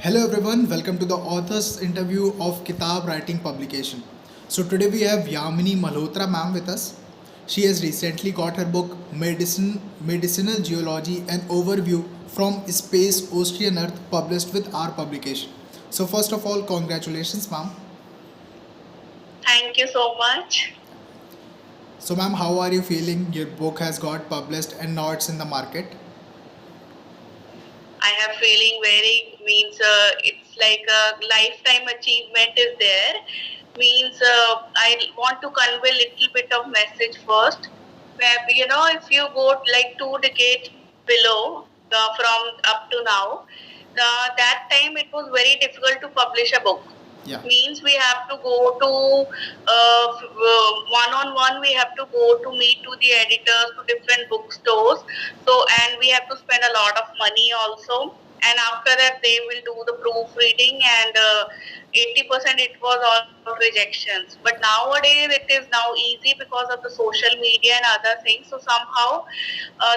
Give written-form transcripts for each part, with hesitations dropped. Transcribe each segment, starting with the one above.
Hello everyone, welcome to the author's interview of Kitab Writing Publication. So today we have Yamini Malhotra ma'am with us. She has recently got her book Medicinal Geology and Overview from Space Austrian Earth published with our publication. So first of all, congratulations ma'am. Thank you so much. So ma'am, how are you feeling? Your book has got published and now it's in the market. I am feeling very it's like a lifetime achievement is there. I want to convey a little bit of message first. Where if you go like 2 decades below from up to now, that time it was very difficult to publish a book. Yeah. Means we have to go to one on one, we have to go to meet to the editors to different bookstores, so and we have to spend a lot of money also, and after that they will do the proofreading, and 80% it was all rejections. But nowadays it is now easy because of the social media and other things, so somehow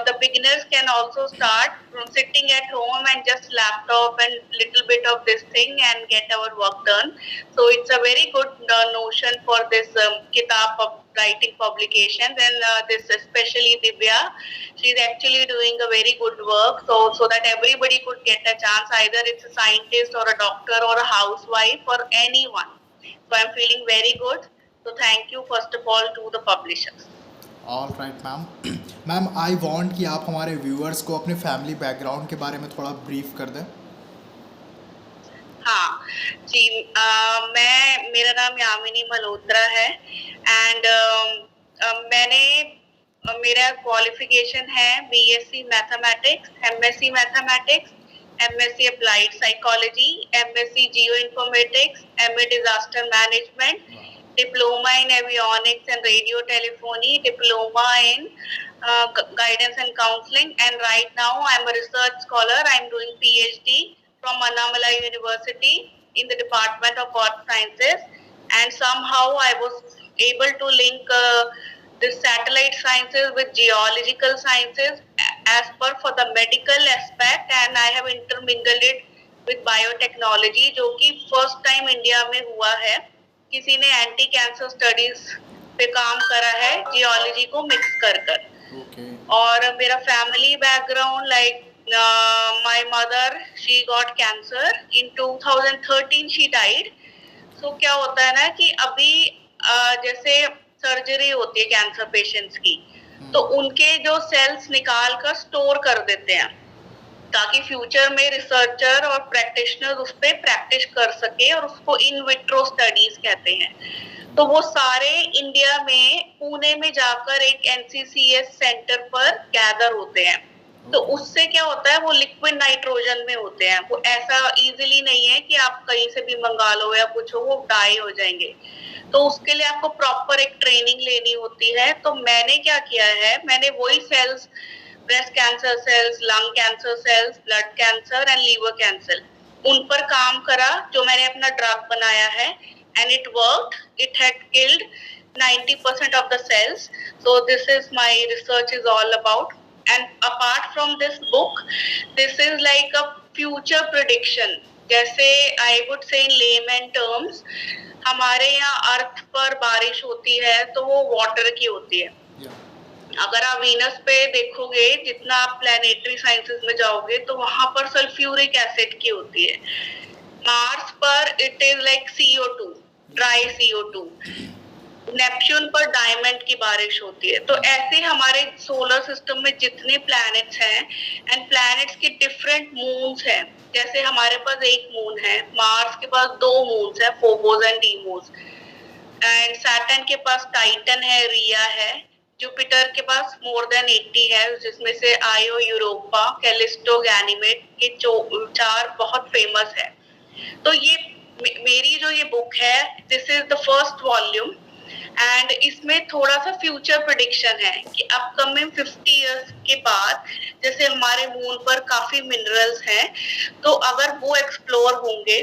the beginners can also start from sitting at home and just laptop and little bit of this thing and get our work done. So it's a very good notion for this kitab writing publication, and this especially Divya, she's actually doing a very good work, so that everybody could get a chance, either it's a scientist or a doctor or a housewife or anyone. So I'm feeling very good. So thank you first of all to the publishers. All right ma'am. Ma'am I want कि आप हमारे viewers को अपने family background के बारे में थोड़ा brief कर दें. हाँ जी, मेरा नाम यामिनी मल्होत्रा है, एंड मैंने मेरा क्वालिफिकेशन है BSc mathematics, MSc mathematics, MSc applied psychology, MSc geo informatics, MA disaster management, diploma in avionics and radio telephony, diploma in guidance and counseling, and right now I'm a research scholar. I'm doing PhD from Annamalai University in the Department of Earth Sciences, and somehow I was able to link the satellite sciences with geological sciences as per for the medical aspect, and I have intermingled it with biotechnology, जो कि first time India में हुआ है. किसी ने anti cancer studies पे काम करा है जियोलॉजी को मिक्स कर कर. और मेरा family background like my mother, she got cancer in 2013, she died. So क्या होता है ना कि अभी जैसे सर्जरी होती है कैंसर पेशेंट्स की, तो उनके जो सेल्स निकाल कर स्टोर कर देते हैं ताकि फ्यूचर में रिसर्चर और प्रैक्टिशनर उस पर प्रैक्टिस कर सके, और उसको इन विट्रो स्टडीज कहते हैं. तो वो सारे इंडिया में पुणे में जाकर एक एनसीसीएस सेंटर पर गैदर होते हैं. तो उससे क्या होता है, वो लिक्विड नाइट्रोजन में होते हैं. वो ऐसा इजीली नहीं है कि आप कहीं से भी मंगा लो या कुछ हो, वो डाई हो जाएंगे. तो उसके लिए आपको प्रॉपर एक ट्रेनिंग लेनी होती है. तो मैंने क्या किया है, मैंने वही cells, breast cancer cells, lung cancer cells, blood cancer and liver cancer, उन पर काम करा जो मैंने अपना ड्रग बनाया है, and it worked. It had killed 90% of the cells. So this is my research is all about. And apart from this book, this is like a future prediction. जैसे I would say in layman terms, हमारे यहाँ अर्थ पर बारिश होती है तो वो water की होती है. अगर आप वीनस पे देखोगे, जितना आप प्लैनेटरी साइंसेस में जाओगे तो वहां पर सल्फ्यूरिक एसिड की होती है. मार्स पर it is like CO2, dry CO2. Neptune पर डायमंड की बारिश होती है. तो ऐसे हमारे सोलर सिस्टम में जितने प्लैनेट्स हैं, एंड प्लैनेट्स के डिफरेंट मून्स हैं. जैसे हमारे पास एक मून है, मार्स के पास 2 मून्स है, Phobos and Deimos, and Saturn के पास टाइटन है, रिया है. जुपिटर के पास मोर देन 80 है, जिसमें से आयो, यूरोपा, कैलिस्टो, गैनीमेड के 4 बहुत फेमस है. तो ये मेरी जो ये बुक है, this is the first volume, and इसमें थोड़ा सा फ्यूचर प्रेडिक्शन है कि अपकमिंग 50 इयर्स के बाद जैसे हमारे मून पर काफी मिनरल्स हैं, तो अगर वो एक्सप्लोर होंगे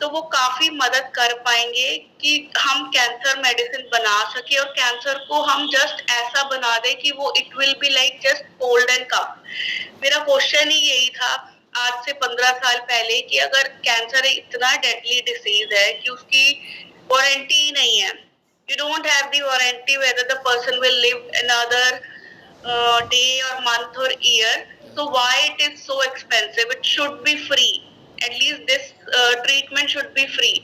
तो वो काफी मदद कर पाएंगे कि हम कैंसर मेडिसिन बना सके, और कैंसर को हम जस्ट ऐसा बना दे कि वो it will be like just cold and cough. मेरा क्वेश्चन ही यही था. आज से 15 साल पहले कि अगर कैंसर इतना डेडली डिसीज है कि उसकी वारंटी ही नहीं है. You don't have the warranty whether the person will live another day or month or year. So why it is so expensive? It should be free. At least this treatment should be free.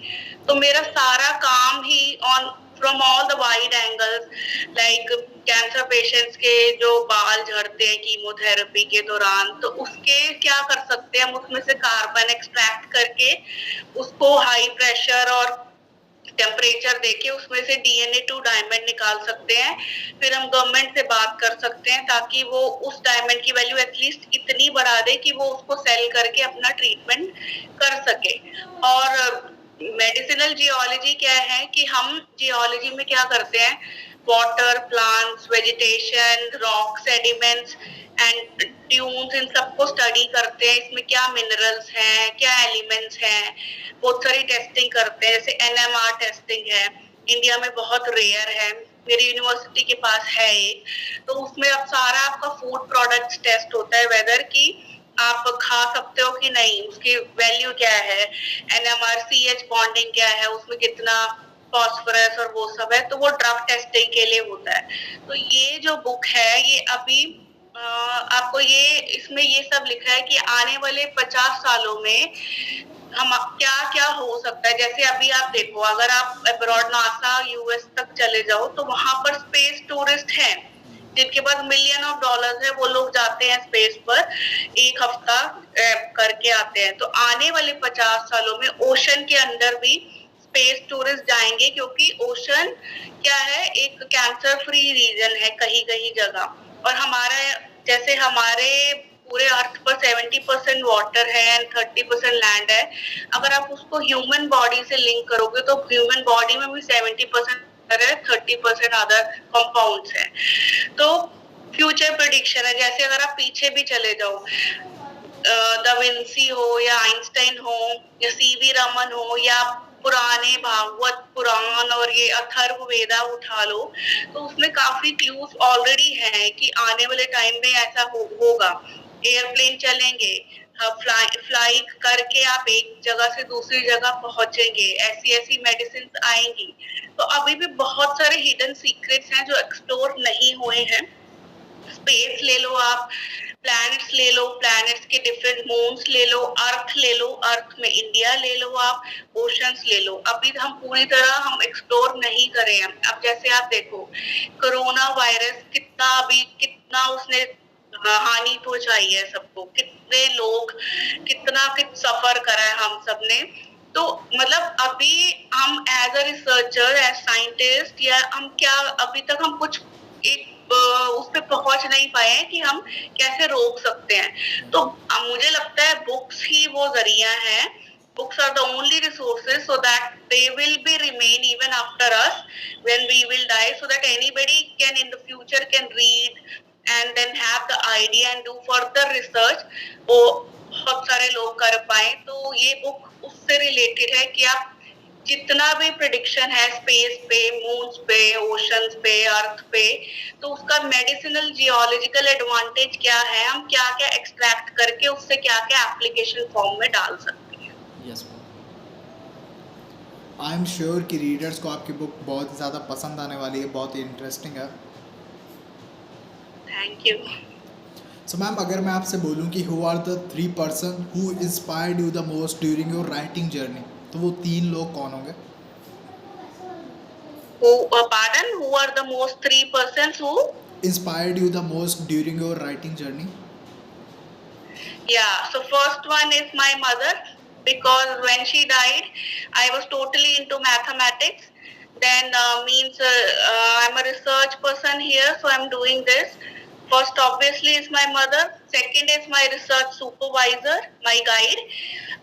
तो मेरा सारा काम ही on from all the wide angles, like cancer patients के जो बाल झड़ते हैं chemotherapy के दौरान, तो उसके क्या कर सकते हैं हम, उसमें से कार्बन एक्सट्रैक्ट करके उसको हाई प्रेशर और टेम्परेचर देके उसमें से DNA टू डायमंड निकाल सकते हैं. फिर हम गवर्नमेंट से बात कर सकते हैं ताकि वो उस डायमंड की वैल्यू एटलीस्ट इतनी बढ़ा दे कि वो उसको सेल करके अपना ट्रीटमेंट कर सके. और मेडिसिनल जियोलॉजी क्या है कि हम जियोलॉजी में क्या करते हैं, water, plants, vegetation, rock, sediments and dunes, इन सबको स्टडी करते हैं. इसमें क्या मिनरल्स हैं, क्या एलिमेंट्स हैं, बहुत सारी टेस्टिंग करते हैं. जैसे NMR टेस्टिंग है, इंडिया में बहुत रेयर है, मेरी यूनिवर्सिटी के पास है एक. तो उसमें अब सारा आपका फूड प्रोडक्ट्स टेस्ट होता है, वेदर की आप खा सकते हो कि नहीं, उसकी वैल्यू क्या है, NMR CH बॉन्डिंग क्या है, उसमें कितना फॉस्फोरस और वो सब है. तो वो ड्रग टेस्टिंग के लिए होता है. तो ये जो बुक है ये अभी आपको ये इसमें ये सब लिखा है कि आने वाले 50 सालों में हम क्या क्या हो सकता है. जैसे अभी आप देखो, अगर आप अब्रॉड नासा US तक चले जाओ तो वहां पर स्पेस टूरिस्ट हैं जिनके पास मिलियन ऑफ डॉलर्स है. वो लोग जाते हैं स्पेस पर, एक हफ्ता करके आते हैं. तो आने वाले 50 सालों में ओशन के अंदर भी स्पेस टूरिस्ट जाएंगे, क्योंकि ओशन क्या है, एक कैंसर फ्री रीजन है कहीं कहीं जगह. और हमारा जैसे हमारे पूरे अर्थ पर 70% वाटर है एंड 30% लैंड है. अगर आप उसको ह्यूमन बॉडी से लिंक करोगे तो ह्यूमन बॉडी में भी 70% है, 30% अदर कंपाउंड्स है. तो फ्यूचर प्रेडिक्शन है, जैसे अगर आप पीछे भी चले जाओ, दा विंसी हो या आइंस्टाइन हो या सीवी रमन हो या पुराने भागवत पुराण और ये अथर्व वेदा उठा लो, तो उसमें काफी क्लूज ऑलरेडी हैं कि आने वाले टाइम में ऐसा होगा. एयरप्लेन चलेंगे, फ्लाई करके आप एक जगह से दूसरी जगह पहुंचेंगे, ऐसी ऐसी मेडिसिन आएंगी. तो अभी भी बहुत सारे हिडन सीक्रेट्स हैं जो एक्सप्लोर नहीं हुए हैं. स्पेस ले लो आप, प्लैनेट्स ले लो, प्लैनेट्स के डिफरेंट मून्स ले लो, अर्थ ले लो, अर्थ में इंडिया ले लो आप, ओशंस ले लो. अभी हम पूरी तरह हम एक्सप्लोर नहीं करे हैं. अब जैसे आप देखो, कोरोना वायरस कितना उसने हानि पहुंचाई है सबको, कितने लोग कितना सफर करा है हम सबने. तो मतलब अभी हम as a researcher, as scientist, या हम क्या अभी तक हम कुछ एक उस पे पहुंच नहीं पाए हैं कि हम कैसे रोक सकते हैं. तो मुझे लगता है बुक्स ही वो जरिया है. Books are the only resources so that they will be remain even after us when we will die, so that anybody can in the future can read and then have the idea and do further research. वो बहुत सारे लोग कर पाए. तो ये book उससे related है कि आप जितना भी प्रेडिक्शन है स्पेस पे, मून्स पे, ओशंस पे, अर्थ पे, तो उसका मेडिसिनल जियोलॉजिकल एडवांटेज क्या है, हम क्या क्या एक्सट्रैक्ट करके उससे क्या क्या एप्लीकेशन फॉर्म में डाल सकते हैं. यस, आई एम श्योर कि रीडर्स को आपकी बुक बहुत ज़्यादा पसंद आने वाली है, बहुत ही इंटरेस्टिंग है. Thank you. सो मैम, अगर मैं आपसे बोलूं कि who are the 3 person who inspired you the most during your writing journey, तो वो 3 लोग कौन होंगे? Pardon, who are the most 3 persons who inspired you the most during your writing journey? Yeah, so first one is my mother, because when she died, I was totally into mathematics. Then I'm a research person here, so I'm doing this. First, obviously, is my mother. Second is my research supervisor, my guide.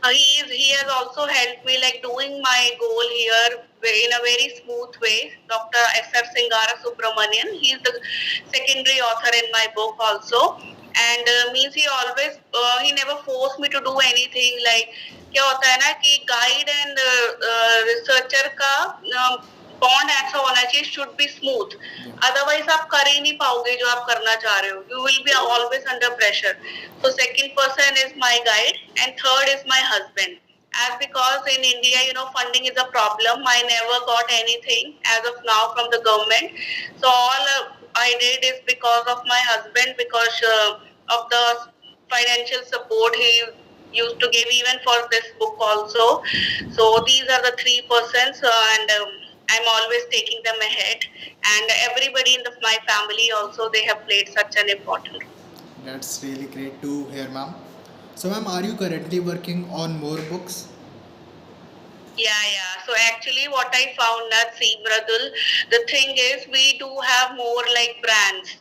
He has also helped me like doing my goal here in a very smooth way. Dr. S.R. Singara Subramanian. He is the secondary author in my book also. And means he always he never forced me to do anything. Like क्या होता है ना कि guide and researcher का bond ऐसा होना चाहिए, should be smooth, otherwise आप कर ही नहीं पाओगे जो आप करना चाह रहे हो, you will be always under pressure. So second person is my guide and third is my husband. As because in India, funding is a problem. I never got anything as of now from the government. So all I did is because of my husband, because of the financial support he used to give even for this book also. So these are the three persons, and I'm always taking them ahead. And everybody in my family also, they have played such an important role. That's really great to hear, ma'am. So, ma'am, are you currently working on more books? Yeah. So actually, what I found that, see, Mradul, the thing is, we do have more like brands.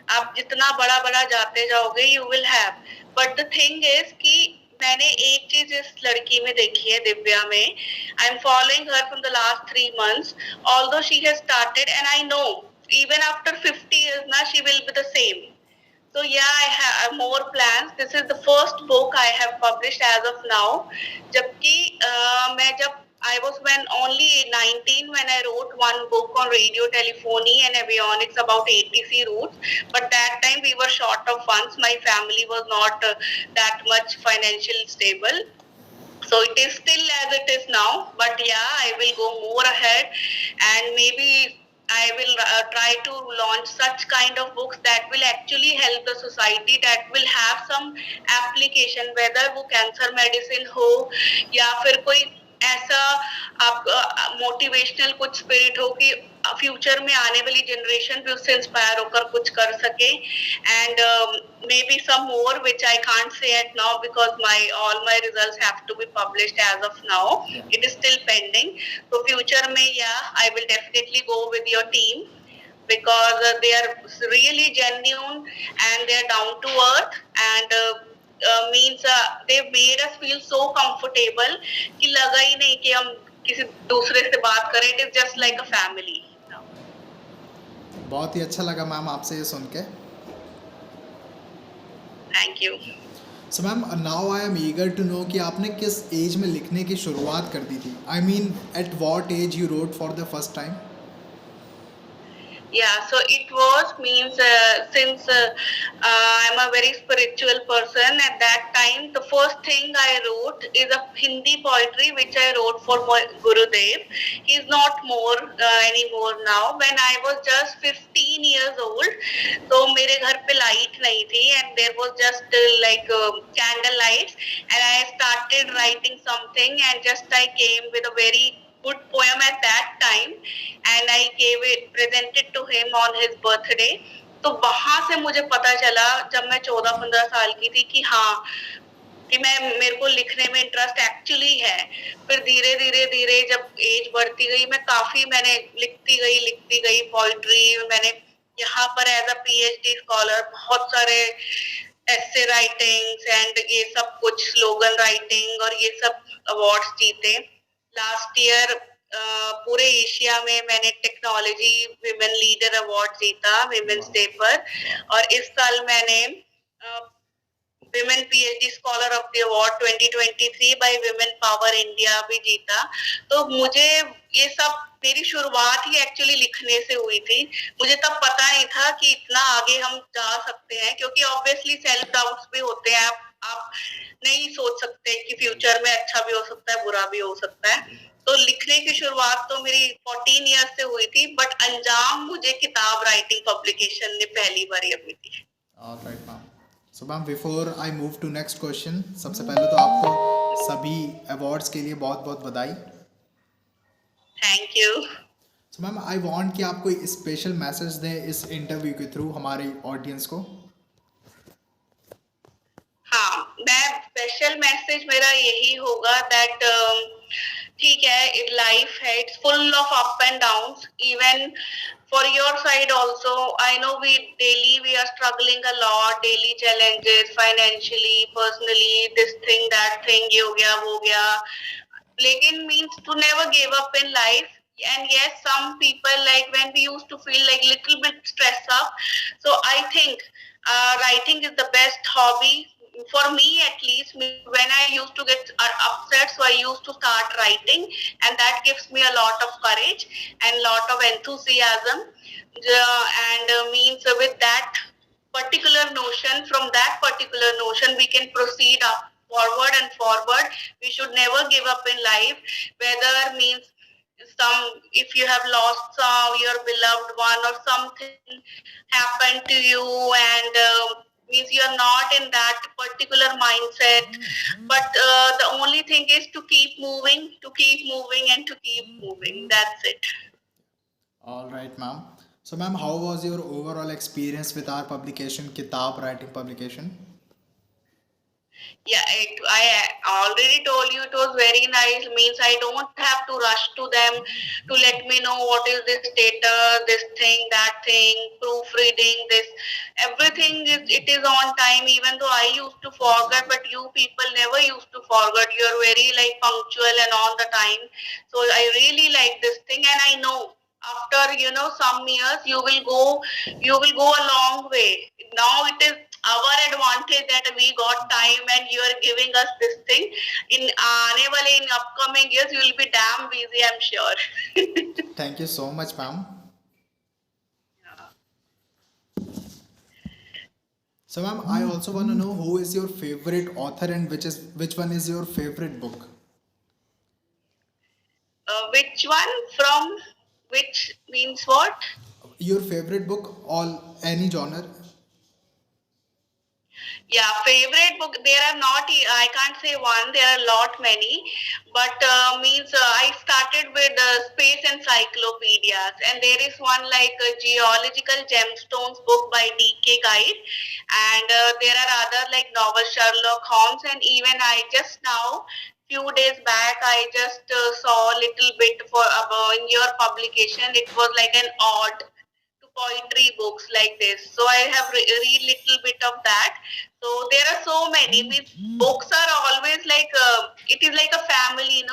आप जितना बड़ा बड़ा जाते जाओगे, you will have. But the thing is कि मैंने एक चीज इस लड़की में देखी है, दिव्या में. I'm following her from the last 3 months. Although she has started, and I know even after 50 years now she will be the same. So yeah, I have more plans. This is the first book I have published as of now. जबकि मैं जब I was when only 19 when I wrote one book on radio telephony and avionics about ATC routes. But that time we were short of funds. My family was not that much financially stable. So it is still as it is now, but yeah, I will go more ahead, and maybe I will try to launch such kind of books that will actually help the society, that will have some application, whether वो cancer medicine हो या फिर कोई ऐसा आप motivational कुछ spirit हो कि फ्यूचर में आने वाली जनरेशन भी उससे इंस्पायर होकर कुछ कर सके. And maybe some more which I can't say at now because my all my results have to be published as of now. It is still pending. तो फ्यूचर में या I will definitely go with your team because they are really genuine and they are down to earth, and means they made us feel so comfortable कि लगा ही नहीं कि हम किसी दूसरे से बात करें. It is just like a family. बहुत ही अच्छा लगा मैम आपसे ये सुन के. Thank you. So ma'am, now I am eager to know कि आपने किस एज में लिखने की शुरुआत कर दी थी. I mean, at what age you wrote for the first time? Yeah, so it was means since I'm a very spiritual person. At that time, the first thing I wrote is a Hindi poetry which I wrote for my Gurudev. He's not more anymore now. When I was just 15 years old, so मेरे घर पे light नहीं थी, and there was just like candle lights, and I started writing something, and just I came with a very good poem at that time, and I gave it, presented to him on his birthday. तो वहां से मुझे पता चला जब मैं 14-15 साल की थी कि हाँ, कि मेरे को लिखने में इंटरेस्ट एक्चुअली है. फिर धीरे धीरे धीरे जब एज बढ़ती गई, मैंने लिखती गई पोइट्री. मैंने यहाँ पर एज अ PhD स्कॉलर बहुत सारे ऐसे राइटिंग्स एंड ये सब कुछ स्लोगन राइटिंग और ये सब अवार्ड्स जीते. लास्ट ईयर पूरे एशिया में मैंने टेक्नोलॉजी विमेन लीडर अवार्ड जीता विमेन्स डे पर. और इस साल मैंने women PhD scholar of the award 2023 by women power India भी जीता. तो मुझे ये सब, मेरी शुरुआत ही एक्चुअली लिखने से हुई थी. मुझे तब पता नहीं था कि इतना आगे हम जा सकते हैं, क्योंकि ऑब्वियसली सेल्फ डाउट्स भी होते हैं. आप नहीं सोच सकते कि फ्यूचर में अच्छा भी हो सकता है, बुरा भी हो सकता है. तो लिखने की शुरुआत तो मेरी 14 ईयर्स से हुई थी, बट अंजाम मुझे किताब राइटिंग पब्लिकेशन ने पहली बार अभी दी. All right ma'am. So ma'am, before I move to next question, सबसे पहले तो आपको सभी अवार्ड्स के लिए बहुत बहुत बधाई. Thank you. So ma'am, I want कि आप कोई स्पेशल मैसेज दें इस इंटरव्यू के थ्रू हमारे ऑडियंस को. हाँ, मैं स्पेशल मैसेज मेरा यही होगा दैट ठीक है, लाइफ है, it's full of up and downs. Even for your side also, I know we are struggling a lot, daily challenges financially, personally, this thing, that thing, ये हो गया वो गया. लेकिन means to never give up in life. And yes, some people, like when we used to feel like little bit stressed up, so I think writing is the best hobby for me at least, when I used to get upset, so I used to start writing, and that gives me a lot of courage and lot of enthusiasm. And means with that particular notion, from that particular notion, we can proceed up forward and forward. We should never give up in life, whether means some, if you have lost your beloved one or something happened to you, and means you are not in that particular mindset, but the only thing is to keep moving, and to keep moving. That's it. All right, ma'am. So, ma'am, how was your overall experience with our publication, Kitab Writing Publication? Yeah, I already told you it was very nice. Means I don't have to rush to them to let me know what is this status, this thing, that thing, proofreading, this everything is, it is on time. Even though I used to forget, but you people never used to forget. You are very like punctual and on the time. So I really like this thing, and I know after some years you will go a long way. Now it is our advantage that we got time and you are giving us this thing. In aane wale, in upcoming years, you will be damn busy, I'm sure. Thank you so much, ma'am. So, ma'am, I also want to know who is your favorite author and which one is your favorite book? Which one from which means what? Your favorite book, all any genre. Yeah, favorite book. There are not. I can't say one. There are a lot many, but means I started with space encyclopedias, and there is one like geological gemstones book by D.K. Guide, and there are other like novel Sherlock Holmes, and even I just now few days back I just saw a little bit for about in your publication. It was like an odd to poetry books like this. So I have read little bit of that. So there are so many. Means books are always like it is like a family,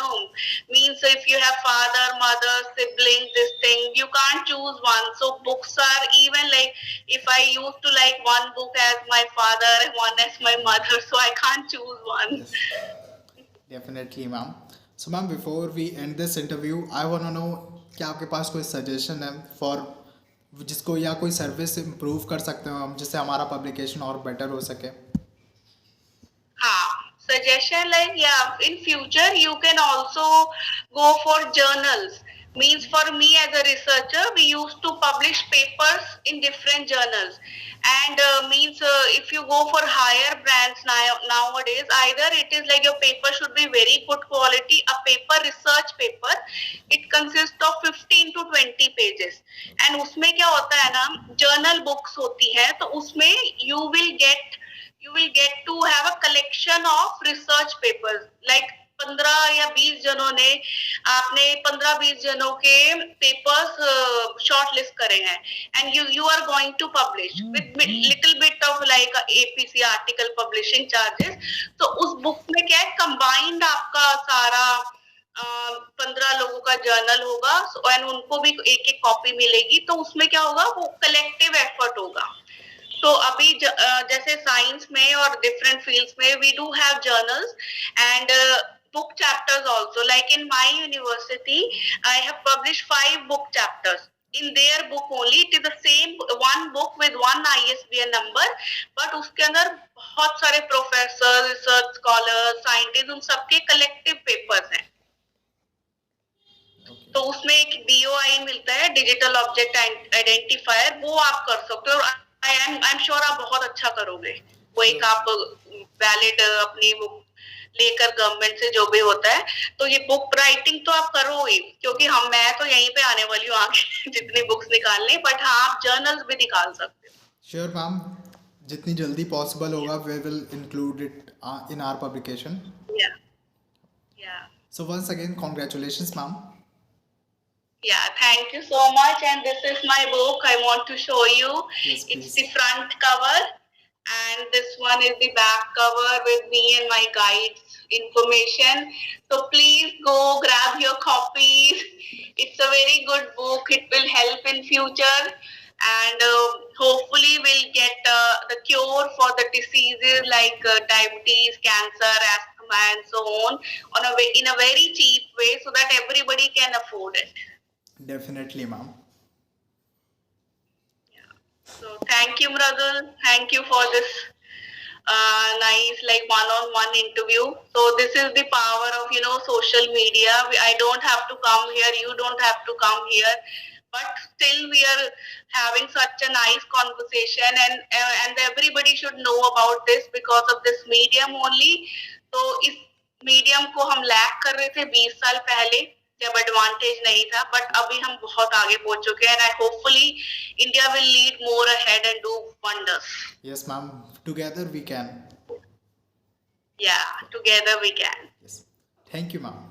Means if you have father, mother, siblings, this thing, you can't choose one. So books are even like, if I used to like one book as my father and one as my mother, so I can't choose one. Yes, definitely, ma'am. So, ma'am, before we end this interview, I want to know कि आपके पास कोई suggestion है for जिसको या कोई service improve कर सकते हो हम जिससे हमारा पब्लिकेशन और बेटर हो सके. Suggestion like, yeah, in future you can also go for journals. Means for me as a researcher, we used to publish papers in different journals, and means if you go for higher brands nowadays, either it is like your paper should be very good quality. A paper, research paper, it consists of 15 to 20 pages, and उसमें क्या होता है ना, journal books होती है, तो उसमें you will get to have a collection of research papers, like 15 या 20 जनों ने, आपने 15-20 जनों के पेपर्स शॉर्ट लिस्ट करे हैं, and you are going to publish with little bit of like APC, article publishing charges. तो उस बुक में क्या है, कंबाइंड आपका सारा 15 लोगों का जर्नल होगा, एंड उनको भी एक एक कॉपी मिलेगी. तो उसमें क्या होगा, वो कलेक्टिव एफर्ट होगा. तो अभी जैसे साइंस में और डिफरेंट फील्ड्स में we do have journals and book chapters also. Like in my university, I have published 5 book chapters. In their book only, it is the same one book with one ISBN number, but उसके अंदर बहुत सारे professor, research scholar, scientist, उन सबके collective papers हैं. तो उसमें एक DOI मिलता है, डिजिटल ऑब्जेक्ट आइडेंटिफायर, वो आप कर सकते हो. आई एम श्योर आप बहुत अच्छा करोगे. वो एक आप वैलिड अपनी वो लेकर गवर्नमेंट से जो भी होता है, तो ये बुक राइटिंग तो आप करो ही, क्योंकि मैं तो यहीं पे आने वाली हूँ आगे जितनी बुक्स निकालने, बट हाँ आप जर्नल्स भी निकाल सकते हो. श्योर मैम, जितनी जल्दी पॉसिबल होगा we will include it in our publication. या so once again congratulations ma'am. Yeah, thank you so much. And this is my book. I want to show you. Yes, it's the front cover, and this one is the back cover with me and my guides information. So please go grab your copies. It's a very good book. It will help in future. and hopefully we'll get the cure for the diseases like diabetes, cancer, asthma, and so on a way, in a very cheap way, so that everybody can afford it. Definitely, ma'am. So thank you, Mradul. Thank you for this nice like one-on-one interview. So this is the power of social media. I don't have to come here. You don't have to come here. But still, we are having such a nice conversation, and everybody should know about this because of this medium only. तो इस medium को हम lack कर रहे थे 20 साल पहले जब एडवांटेज नहीं था, बट अभी हम बहुत आगे पहुंच चुके हैं, and hopefully India will lead more ahead and do wonders. Yes, ma'am. Together we can. Yeah, together we can. Yes. Thank you, ma'am.